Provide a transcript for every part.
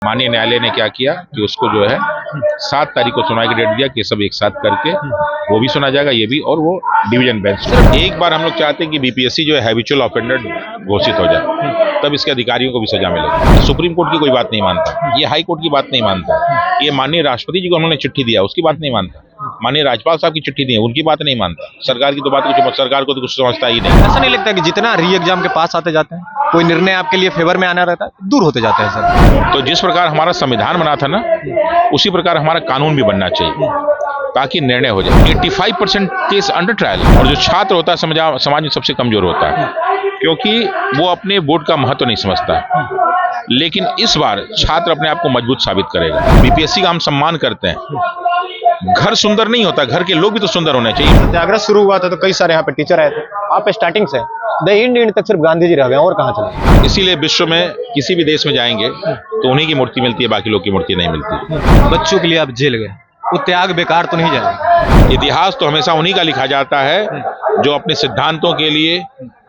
माननीय न्यायालय ने क्या किया कि उसको जो है 7 तारीख को सुनवाई की डेट दिया कि सब एक साथ करके वो भी सुना जाएगा, ये भी, और वो डिवीजन बेंच। एक बार हम लोग चाहते हैं कि बीपीएससी जो है हैबिचुअल ऑफेंडर घोषित हो जाए, तब इसके अधिकारियों को भी सजा मिलेगी। सुप्रीम कोर्ट की कोई बात नहीं मानता, ये हाई कोर्ट की बात नहीं मानता, ये माननीय राष्ट्रपति जी को उन्होंने चिट्ठी दिया उसकी बात नहीं मानता, माननीय राज्यपाल साहब की चिट्ठी दी है उनकी बात नहीं मानता, सरकार की तो बात कुछ, सरकार को तो कुछ समझता ही नहीं। ऐसा नहीं लगता कि जितना री एग्जाम के पास आते जाते हैं कोई निर्णय आपके लिए फेवर में आना रहता है दूर होते जाते हैं सर? तो जिस प्रकार हमारा संविधान बना था ना, उसी प्रकार हमारा कानून भी बनना चाहिए ताकि निर्णय हो जाए। 85% केस अंडर ट्रायल, और जो छात्र होता है समाज में सबसे कमजोर होता है, क्योंकि वो अपने वोट का महत्व नहीं समझता। लेकिन इस बार छात्र अपने आप को मजबूत साबित करेगा। बीपीएससी का हम सम्मान करते हैं। घर सुंदर नहीं होता, घर के लोग भी तो सुंदर होने चाहिए। सत्याग्रह शुरू हुआ था तो कई सारे यहाँ पे टीचर आए थे, आप स्टार्टिंग से द एंड तक सिर्फ गांधी जी रह गए और कहाँ चले? इसीलिए विश्व में किसी भी देश में जाएंगे तो उन्हीं की मूर्ति मिलती है, बाकी लोग की मूर्ति नहीं मिलती। बच्चों के लिए आप जेल गए, वो त्याग बेकार तो नहीं जाएगा? इतिहास तो हमेशा उन्हीं का लिखा जाता है जो अपने सिद्धांतों के लिए,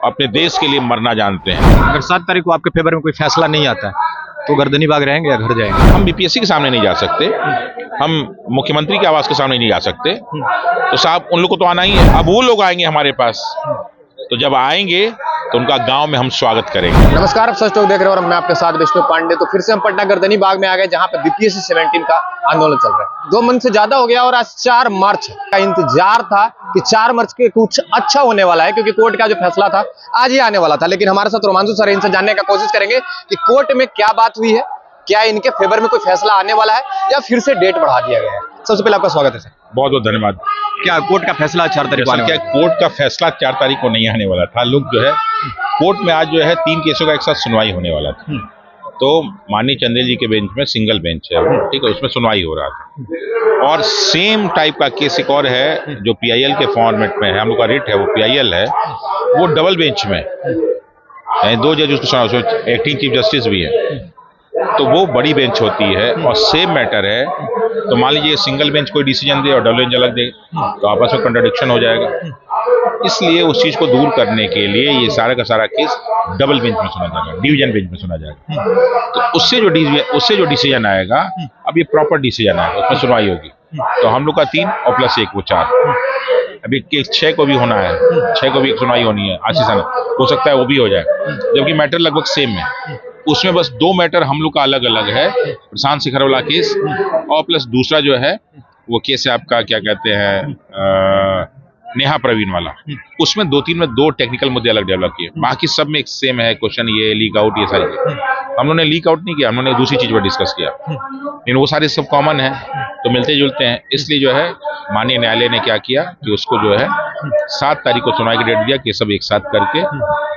अपने देश के लिए मरना जानते हैं। अगर 7 तारीख को आपके फेवर में कोई फैसला नहीं आता है तो गर्दनी बाग रहेंगे या घर जाएंगे? हम बीपीएससी के सामने नहीं जा सकते, हम मुख्यमंत्री के आवास के सामने नहीं जा सकते, तो साहब उन लोग को तो आना ही है। अब वो लोग आएंगे हमारे पास, तो जब आएंगे तो उनका गांव में हम स्वागत करेंगे। नमस्कार, आप सच टॉक देख रहे हैं और मैं आपके साथ विष्णु पांडे। तो फिर से हम पटना गर्दनी बाग में आ गए जहां पे बीपीएससी 17 का आंदोलन चल रहा है। 2 मंथ से ज्यादा हो गया और आज 4 मार्च का इंतजार था कि 4 मार्च के कुछ अच्छा होने वाला है, क्योंकि कोर्ट का जो फैसला था आज ही आने वाला था। लेकिन हमारे साथ रोमांचु सर, इनसे जानने का कोशिश करेंगे कि कोर्ट में क्या बात हुई है, क्या इनके फेवर में कोई फैसला आने वाला है या फिर से डेट बढ़ा दिया गया है। सबसे पहले आपका स्वागत है सर। बहुत बहुत धन्यवाद। क्या कोर्ट का फैसला 4 तारीख को आने वाला है? कोर्ट का फैसला 4 तारीख को नहीं आने वाला था। लोग जो है कोर्ट में आज जो है 3 केसों का एक साथ सुनवाई होने वाला था। तो माननीय चंदेल जी के बेंच में सिंगल बेंच है, ठीक है, उसमें सुनवाई हो रहा था। और सेम टाइप का केस एक और है जो पीआईएल के फॉर्मेट में है, हम लोग का रिट है वो पीआईएल है, वो डबल बेंच में 2 जज उसको सुना, उसमें एक्टिंग चीफ जस्टिस भी है, तो वो बड़ी बेंच होती है और सेम मैटर है। तो मान लीजिए सिंगल बेंच कोई डिसीजन दे और डबल बेंच अलग दे तो आपस में कंट्राडिक्शन हो जाएगा। इसलिए उस चीज को दूर करने के लिए ये सारा का सारा केस डबल बेंच में सुना जाएगा, डिवीजन बेंच में सुना जाएगा। तो उससे जो डिसीजन आएगा, अब ये प्रॉपर डिसीजन आएगा, उसमें सुनवाई होगी। तो हम लोग का 3 और प्लस 1 वो 4। अभी केस 6 को भी होना है, 6 को भी एक सुनवाई होनी है, आशीष हो सकता है वो भी हो जाए, जबकि मैटर लगभग सेम है। उसमें बस 2 मैटर हम लोग का अलग अलग है, प्रशांत शेखर वाला केस और प्लस दूसरा जो है वो केस है आपका क्या कहते हैं नेहा प्रवीण वाला। उसमें 2-3 में 2 टेक्निकल मुद्दे अलग डेवलप किए, बाकी सब में एक सेम है क्वेश्चन, ये लीक आउट, ये सारी हम लोगों ने लीक आउट नहीं किया, हम लोगों ने दूसरी चीज पर डिस्कस किया, लेकिन वो सारे सब कॉमन है तो मिलते जुलते हैं। इसलिए जो है माननीय न्यायालय ने क्या किया कि उसको जो है 7 तारीख को सुनवाई की डेट दिया कि सब एक साथ करके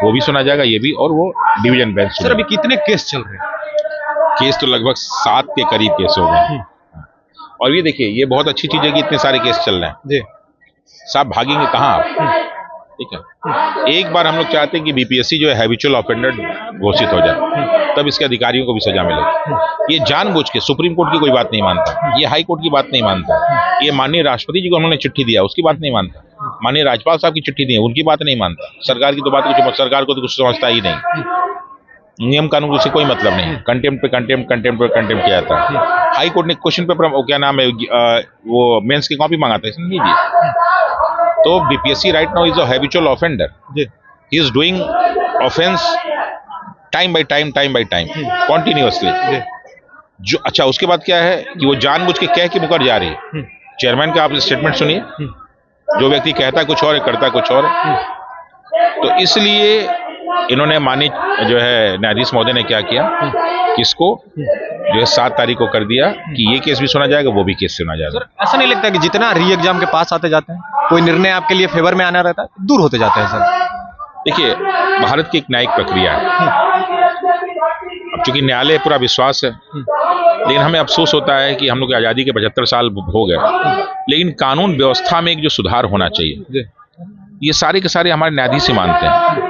वो भी सुना जाएगा, ये भी, और वो डिवीजन बेंच। सर अभी कितने केस चल रहे हैं? केस तो लगभग 7 के करीब केस हो गए। और ये देखिए, ये बहुत अच्छी चीज है कि इतने सारे केस चल रहे हैं जी। साहब भागेंगे कहाँ आप, ठीक है। एक बार हम लोग चाहते हैं कि बीपीएससी जो है हैबिचुअल ऑफेंडर घोषित हो जाए, तब इसके अधिकारियों को भी सजा मिलेगी। ये जानबूझ के सुप्रीम कोर्ट की कोई बात नहीं मानता, ये हाई कोर्ट की बात नहीं मानता, ये माननीय राष्ट्रपति जी को उन्होंने चिट्ठी दिया उसकी बात नहीं मानता, माननीय राज्यपाल साहब की चिट्ठी दी है उनकी बात नहीं मानता, सरकार की तो बात कुछ, सरकार को तो कुछ समझता ही नहीं। नियम कानून से कोई मतलब नहीं, कंटेम्प्ट पे कंटेम्प्ट किया जाता है। हाई कोर्ट ने क्वेश्चन पेपर क्या नाम है वो मेंस की कॉपी मांगा था, इसने नहीं दिया। तो BPSC right now is a habitual offender, he is doing offence time by time continuously. जो अच्छा उसके बाद क्या है कि वो जानबूझ के कह के मुकर जा रही है। चेयरमैन का आप स्टेटमेंट सुनिए, जो व्यक्ति कहता कुछ और है करता कुछ और है। तो इसलिए इन्होंने माननीय जो है न्यायाधीश महोदय ने क्या किया कि इसको जो है 7 तारीख को कर दिया कि ये केस भी सुना जाएगा, वो भी केस सुना जाएगा। सर ऐसा नहीं लगता कि जितना री एग्जाम के पास आते जाते हैं कोई निर्णय आपके लिए फेवर में आना रहता है दूर होते जाते हैं सर? देखिए, भारत की एक न्यायिक प्रक्रिया है, अब चूंकि न्यायालय पूरा विश्वास है, लेकिन हमें अफसोस होता है कि हम लोग की आज़ादी के 75 साल हो गए, लेकिन कानून व्यवस्था में एक जो सुधार होना चाहिए, ये सारे के सारे हमारे न्यायाधीश ही मानते हैं।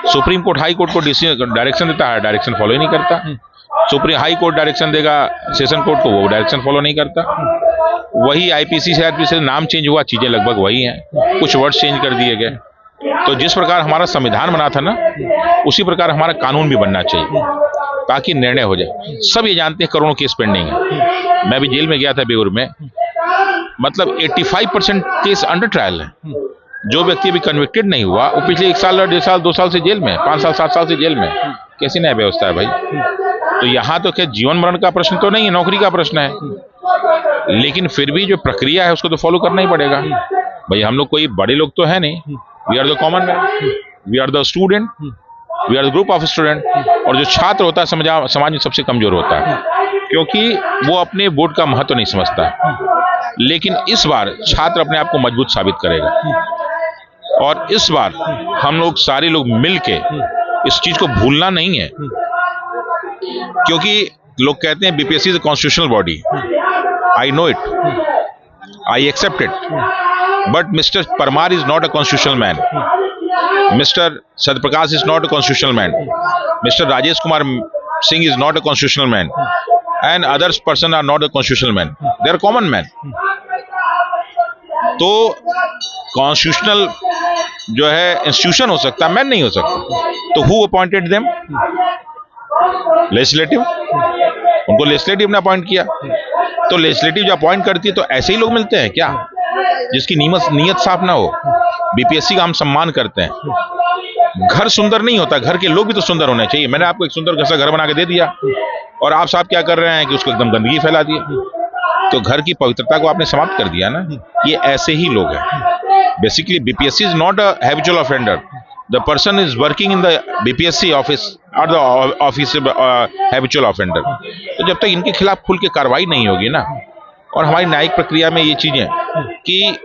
सुप्रीम कोर्ट हाई कोर्ट को डायरेक्शन देता है, डायरेक्शन फॉलो ही नहीं करता। हाई कोर्ट डायरेक्शन देगा सेशन कोर्ट को, वो डायरेक्शन फॉलो नहीं करता। वही आईपीसी से आरपीसी से नाम चेंज हुआ, चीजें लगभग वही हैं, कुछ वर्ड्स चेंज कर दिए गए। तो जिस प्रकार हमारा संविधान बना था ना, उसी प्रकार हमारा कानून भी बनना चाहिए ताकि निर्णय हो जाए। सब ये जानते हैं करोड़ों केस पेंडिंग है। मैं भी जेल में गया था बेउर में, मतलब 85% केस अंडर ट्रायल है। जो व्यक्ति अभी कन्विक्टेड नहीं हुआ वो पिछले 1 साल, 1.5 साल, 2 साल से जेल में, 5 साल, 7 साल से जेल में। कैसी न्याय व्यवस्था है भाई? तो यहाँ तो क्या जीवन मरण का प्रश्न तो नहीं है, नौकरी का प्रश्न है। लेकिन फिर भी जो प्रक्रिया है उसको तो फॉलो करना ही पड़ेगा भाई। हम लोग कोई बड़े लोग तो है नहीं, we are the common man, we are the student, we are the group of student. और जो छात्र होता है समाज में सबसे कमजोर होता है, क्योंकि वो अपने वोट का महत्व नहीं समझता। लेकिन इस बार छात्र अपने आप को मजबूत साबित करेगा, और इस बार हम लोग सारे लोग मिलके इस चीज को भूलना नहीं है। क्योंकि लोग कहते हैं BPSC is a constitutional body, I know it, I accept it, but mister Parmar is not a constitutional man, Mr. Satyaprakash is not a constitutional man, Mr. Rajesh Kumar Singh is not a constitutional man, and other person are not a constitutional man, they are common man. तो constitutional जो है institution हो सकता है, man नहीं हो सकता। तो हु अपॉइंटेड देम? लेजिस्लेटिव, उनको लेजिस्लेटिव ने अपॉइंट किया। तो लेजिस्लेटिव जो अपॉइंट करती है तो ऐसे ही लोग मिलते हैं क्या जिसकी नीयत साफ ना हो? बीपीएससी का हम सम्मान करते हैं। घर सुंदर नहीं होता, घर के लोग भी तो सुंदर होने चाहिए। मैंने आपको एक सुंदर सा घर बना के दे दिया और आप साहब क्या कर रहे हैं कि उसको एकदम गंदगी फैला दी। तो घर की पवित्रता को आपने समाप्त कर दिया ना। ये ऐसे ही लोग हैं। Basically BPSC is not a habitual offender, the person is working in the BPSC office और द ऑफिस हैबिचुअल ऑफेंडर। तो जब तक इनके खिलाफ खुल के कार्रवाई नहीं होगी ना, और हमारी न्यायिक प्रक्रिया में ये चीजें कि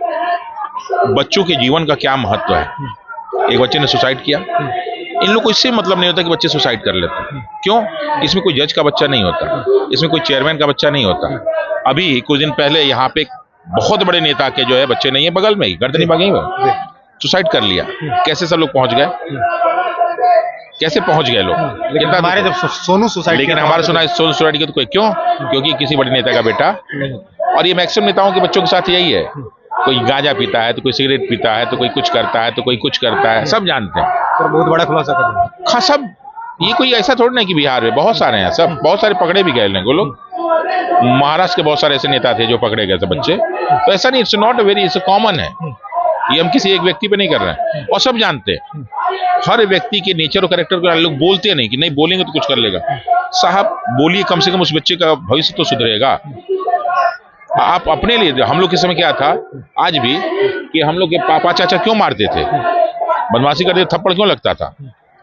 बच्चों के जीवन का क्या महत्व है। एक बच्चे ने सुसाइड किया, इन लोग को इससे मतलब नहीं होता कि बच्चे सुसाइड कर लेते हैं। क्यों? इसमें कोई जज का बच्चा नहीं होता, इसमें कोई चेयरमैन का बच्चा नहीं होता। अभी कुछ दिन पहले यहाँ पे बहुत बड़े नेता के जो है बच्चे नहीं है, बगल में ही गर्दनी बागी में सुसाइड कर लिया। कैसे सब लोग पहुंच गए? कैसे पहुंच गए लोग? लेकिन हमारे जब सोनू सुसाइड, लेकिन हमारे सुना सोनू सुसाइड की तो कोई क्यों? क्योंकि किसी बड़े नेता का बेटा। और ये मैक्सिमम नेताओं के बच्चों के साथ यही है। कोई गांजा पीता है तो कोई सिगरेट पीता है तो कोई कुछ करता है तो कोई कुछ करता है, सब जानते हैं। तो बहुत बड़ा खुलासा कर रहे हैं। हाँ, सब। ये कोई ऐसा थोड़ी ना कि बिहार में बहुत सारे हैं, सब बहुत सारे पकड़े भी गए वो लोग। महाराष्ट्र के बहुत सारे ऐसे नेता थे जो पकड़े गए थे बच्चे। तो ऐसा नहीं, it's not very, it's common है। ये हम किसी एक व्यक्ति पे नहीं कर रहे हैं, और सब जानते हैं। हर व्यक्ति के नेचर और कैरेक्टर को लोग बोलते नहीं कि नहीं बोलेंगे तो कुछ कर लेगा। साहब बोलिए, कम से कम उस बच्चे का भविष्य तो सुधरेगा। आप अपने लिए, हम लोग के समय क्या था आज भी कि हम लोग के पापा चाचा क्यों मारते थे, बदमाशी करते, थप्पड़ क्यों लगता था?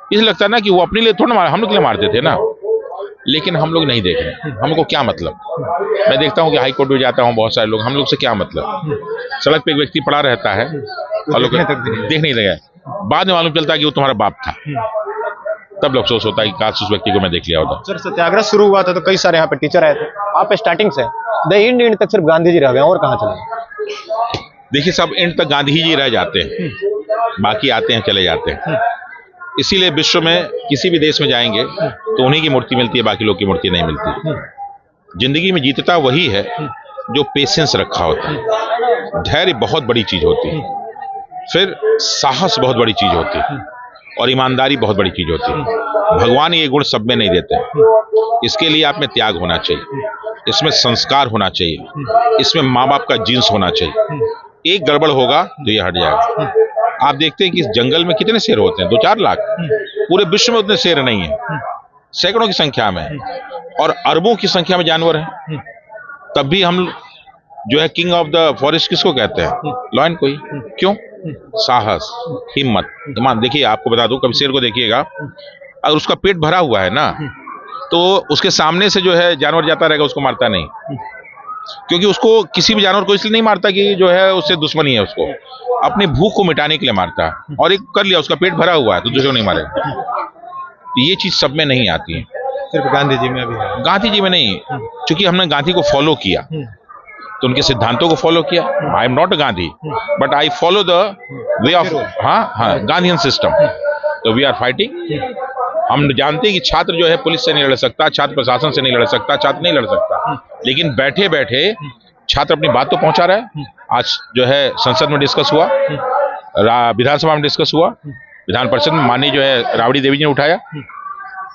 इसलिए लगता ना कि वो अपने लिए थोड़ा हम लोग के लिए मारते थे ना। लेकिन हम लोग नहीं देख रहे, हमको क्या मतलब। मैं देखता हूँ कि हाई कोर्ट में जाता हूँ, बहुत सारे लोग, हम लोग से क्या मतलब। सड़क पे एक व्यक्ति पड़ा रहता है और लोग देख नहीं लगा, बाद में मालूम चलता है कि वो तुम्हारा बाप था। तब अफसोस होता है कि काश उस व्यक्ति को मैं देख लिया होता। सर, सत्याग्रह शुरू हुआ था तो कई सारे यहाँ पे टीचर आए थे, आप स्टार्टिंग से द एंड तक सिर्फ गांधी जी रह गए, और कहाँ चले? देखिए, सब एंड तक गांधी जी रह जाते हैं, बाकी आते हैं चले जाते हैं। इसीलिए विश्व में किसी भी देश में जाएंगे तो उन्हीं की मूर्ति मिलती है, बाकी लोग की मूर्ति नहीं मिलती। जिंदगी में जीतता वही है जो पेशेंस रखा होता है। धैर्य बहुत बड़ी चीज होती है, फिर साहस बहुत बड़ी चीज होती है, और ईमानदारी बहुत बड़ी चीज होती है। भगवान ये गुण सब में नहीं देते। इसके लिए आप में त्याग होना चाहिए, इसमें संस्कार होना चाहिए, इसमें माँ बाप का जीन्स होना चाहिए। एक गड़बड़ होगा तो ये हट जाएगा। आप देखते हैं कि इस जंगल में कितने शेर होते हैं, 2-4 लाख। पूरे विश्व में उतने शेर नहीं है, सैकड़ों की संख्या में, और अरबों की संख्या में जानवर हैं। तब भी हम जो है किंग ऑफ द फॉरेस्ट किसको कहते हैं? लॉयन को ही। क्यों? साहस, हिम्मत, ईमान। देखिए, आपको बता दूं, कभी शेर को देखिएगा, अगर उसका पेट भरा हुआ है ना, तो उसके सामने से जो है जानवर जाता रहेगा, उसको मारता नहीं। क्योंकि उसको किसी भी जानवर को इसलिए नहीं मारता कि जो है उससे दुश्मनी है, उसको अपनी भूख को मिटाने के लिए मारता है। और एक कर लिया, उसका पेट भरा हुआ है तो दूसरे को नहीं मारेगा। तो ये चीज सब में नहीं आती है, सिर्फ गांधी जी में भी है। गांधी जी में नहीं, क्योंकि हमने गांधी को फॉलो किया, तो उनके सिद्धांतों को फॉलो किया। I am not a Gandhi, but I follow the way of Gandhian system. तो वी आर फाइटिंग। हम जानते हैं कि छात्र जो है पुलिस से नहीं लड़ सकता, छात्र प्रशासन से नहीं लड़ सकता, छात्र नहीं लड़ सकता, लेकिन बैठे बैठे छात्र अपनी बात तो पहुंचा रहा है। आज जो है संसद में डिस्कस हुआ, विधानसभा में डिस्कस हुआ, विधान परिषद में माननीय जो है राबड़ी देवी जी ने उठाया,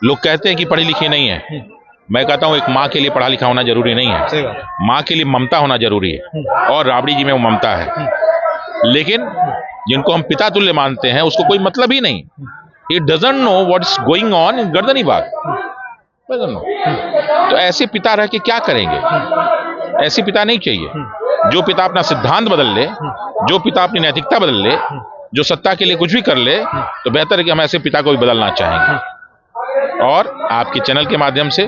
लोग कहते हैं कि पढ़ी लिखी नहीं है, मैं कहता हूँ एक माँ के लिए पढ़ा लिखा होना जरूरी नहीं है, सही बात है। माँ के लिए ममता होना जरूरी है, और राबड़ी जी में वो ममता है। लेकिन जिनको हम पिता तुल्य मानते हैं उसको कोई मतलब ही नहीं, he doesn't know what is going on in Gardanibagh, doesn't know. तो ऐसे पिता रह के क्या करेंगे? ऐसे पिता नहीं चाहिए। जो पिता अपना सिद्धांत बदल ले, जो पिता अपनी नैतिकता बदल ले, जो सत्ता के लिए कुछ भी कर ले, तो बेहतर है कि हम ऐसे पिता को भी बदलना चाहेंगे। और आपके चैनल के माध्यम से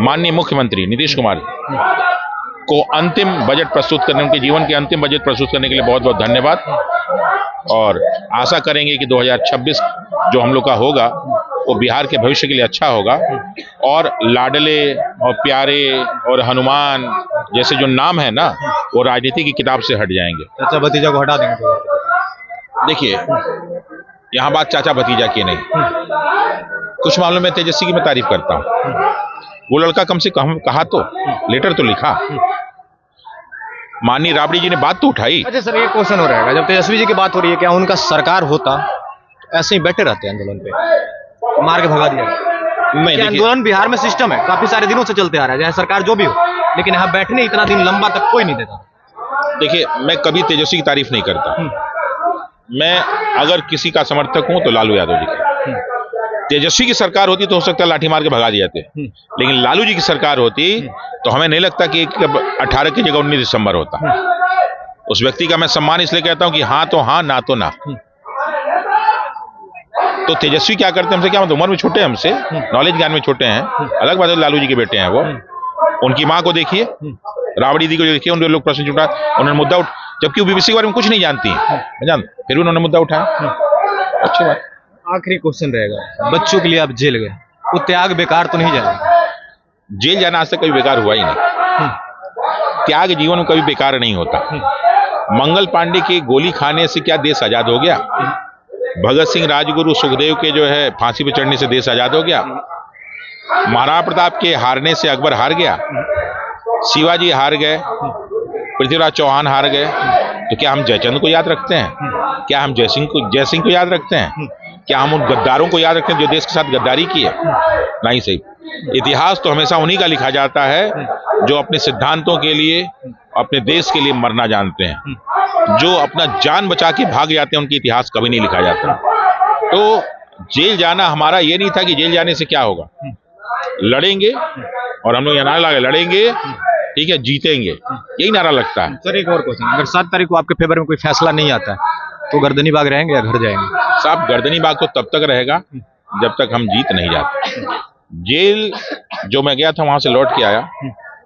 माननीय मुख्यमंत्री नीतीश कुमार को अंतिम बजट प्रस्तुत करने, उनके जीवन के अंतिम बजट प्रस्तुत करने के लिए बहुत बहुत धन्यवाद। और आशा करेंगे कि 2026 जो हम लोग का होगा वो बिहार के भविष्य के लिए अच्छा होगा, और लाडले और प्यारे और हनुमान जैसे जो नाम है ना, वो राजनीति की किताब से हट जाएंगे। चाचा भतीजा को हटा देंगे। देखिए, यहाँ बात चाचा भतीजा की नहीं, कुछ मामलों में तेजस्वी की मैं तारीफ करता हूँ। वो लड़का कम से कम कहा तो, लेटर तो लिखा। माननीय राबड़ी जी ने बात तो उठाई। अच्छा सर, ये क्वेश्चन हो रहेगा, जब तेजस्वी जी की बात हो रही है, क्या उनका सरकार होता तो ऐसे ही बैठे रहते आंदोलन पे, मार के भगा दिया? नहीं, देखिए, आंदोलन बिहार में सिस्टम है, काफी सारे दिनों से चलते आ रहा है, चाहे सरकार जो भी हो, लेकिन यहाँ बैठने इतना दिन लंबा तक कोई नहीं देता। देखिए, मैं कभी तेजस्वी की तारीफ नहीं करता। मैं अगर किसी का समर्थक हूं तो लालू यादव जी का। तेजस्वी की सरकार होती तो हो सकता है लाठी मार के भगा दिए जाते, लेकिन लालू जी की सरकार होती तो हमें नहीं लगता कि 18 की जगह 19 दिसंबर होता। उस व्यक्ति का मैं सम्मान इसलिए कहता हूं कि हाँ तो हाँ, ना तो ना। तो तेजस्वी क्या करते हैं, हमसे क्या मतलब, उम्र में छोटे हैं हमसे, नॉलेज ज्ञान में छोटे हैं, अलग बात है, लालू जी के बेटे हैं वो। उनकी माँ को देखिए, राबड़ी दी को देखिए, उन लोग प्रश्न उठा, उन्होंने मुद्दा उठा, जबकि वो बीबीसी के बारे में कुछ नहीं जानती है, फिर उन्होंने मुद्दा उठाया। अच्छी बात। आखिरी क्वेश्चन रहेगा, बच्चों के लिए आप जेल गए, वो त्याग बेकार तो नहीं जाएगा? जेल जाना आज तक कभी बेकार हुआ ही नहीं। त्याग जीवन में कभी बेकार नहीं होता। मंगल पांडे की गोली खाने से क्या देश आजाद हो गया? भगत सिंह, राजगुरु, सुखदेव के जो है फांसी पे चढ़ने से देश आजाद हो गया? महाराणा प्रताप के हारने से अकबर हार गया? शिवाजी हार गए? पृथ्वीराज चौहान हार गए? तो क्या हम जयचंद को याद रखते हैं? क्या हम जयसिंह को याद रखते हैं? क्या हम उन गद्दारों को याद रखते हैं जो देश के साथ गद्दारी की है? नहीं सही। इतिहास तो हमेशा उन्हीं का लिखा जाता है जो अपने सिद्धांतों के लिए, अपने देश के लिए मरना जानते हैं। जो अपना जान बचा के भाग जाते हैं उनकी इतिहास कभी नहीं लिखा जाता। तो जेल जाना हमारा ये नहीं था कि जेल जाने से क्या होगा, लड़ेंगे, और हम लोग यहाँ नारा लगा लड़ेंगे, ठीक है, जीतेंगे, यही नारा लगता है। सर एक और क्वेश्चन, अगर 7 तारीख को आपके फेवर में कोई फैसला नहीं आता है तो गर्दनी बाग रहेंगे या घर जाएंगे? साहब, गर्दनी बाग तो तब तक रहेगा जब तक हम जीत नहीं जाते। जेल जो मैं गया था वहां से लौट के आया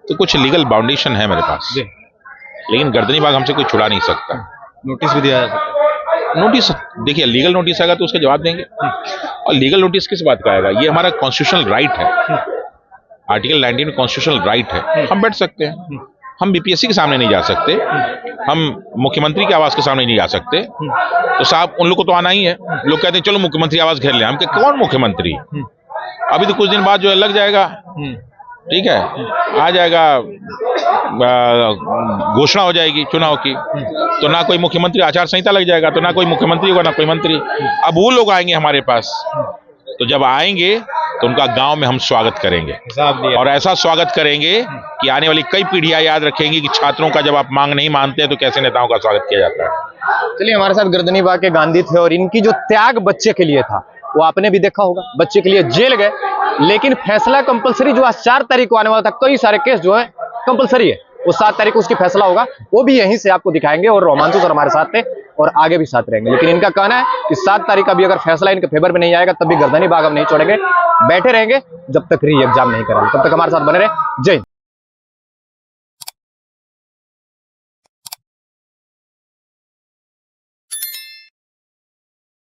तो कुछ लीगल बाउंडेशन है मेरे पास, लेकिन गर्दनी बाग हमसे कोई छुड़ा नहीं सकता। नोटिस भी दिया जा सकता है? नोटिस, देखिए, लीगल नोटिस आएगा तो उसका जवाब देंगे। और लीगल नोटिस किस बात का आएगा? ये हमारा कॉन्स्टिट्यूशनल राइट है, आर्टिकल 19 में कॉन्स्टिट्यूशनल राइट है। हम बैठ सकते हैं, हम बीपीएससी के सामने नहीं जा सकते, हम मुख्यमंत्री के आवास के सामने नहीं जा सकते। तो साहब, उन लोग को तो आना ही है। लोग कहते हैं चलो मुख्यमंत्री आवास घेर ले, हम कहते कौन मुख्यमंत्री? अभी तो कुछ दिन बाद जो है लग जाएगा, ठीक है, आ जाएगा, घोषणा हो जाएगी चुनाव की, तो ना कोई मुख्यमंत्री, आचार संहिता लग जाएगा, तो ना कोई मुख्यमंत्री होगा ना कोई मंत्री। अब वो लोग आएंगे हमारे पास, तो जब आएंगे तो उनका गांव में हम स्वागत करेंगे, और ऐसा स्वागत करेंगे कि आने वाली कई पीढ़ियां याद रखेंगी कि छात्रों का जब आप मांग नहीं मानते हैं तो कैसे नेताओं का स्वागत किया जाता है। चलिए, हमारे साथ गर्दनी बाग के गांधी थे, और इनकी जो त्याग बच्चे के लिए था वो आपने भी देखा होगा। बच्चे के लिए जेल गए, लेकिन फैसला कंपलसरी जो आज 4 तारीख को आने वाला था, कई सारे केस जो है कंपलसरी है, वो 7 तारीख को उसकी फैसला होगा, वो भी यहीं से आपको दिखाएंगे। और रोमांचु सर हमारे साथ थे और आगे भी साथ रहेंगे, लेकिन इनका कहना है कि 7 तारीख का भी अगर फैसला इनके फेवर में नहीं आएगा तब भी गर्दनी बाग हम नहीं छोड़ेंगे, बैठे रहेंगे जब तक री एग्जाम नहीं कराएंगे। तब तक हमारे साथ बने रहे। जय हिंद।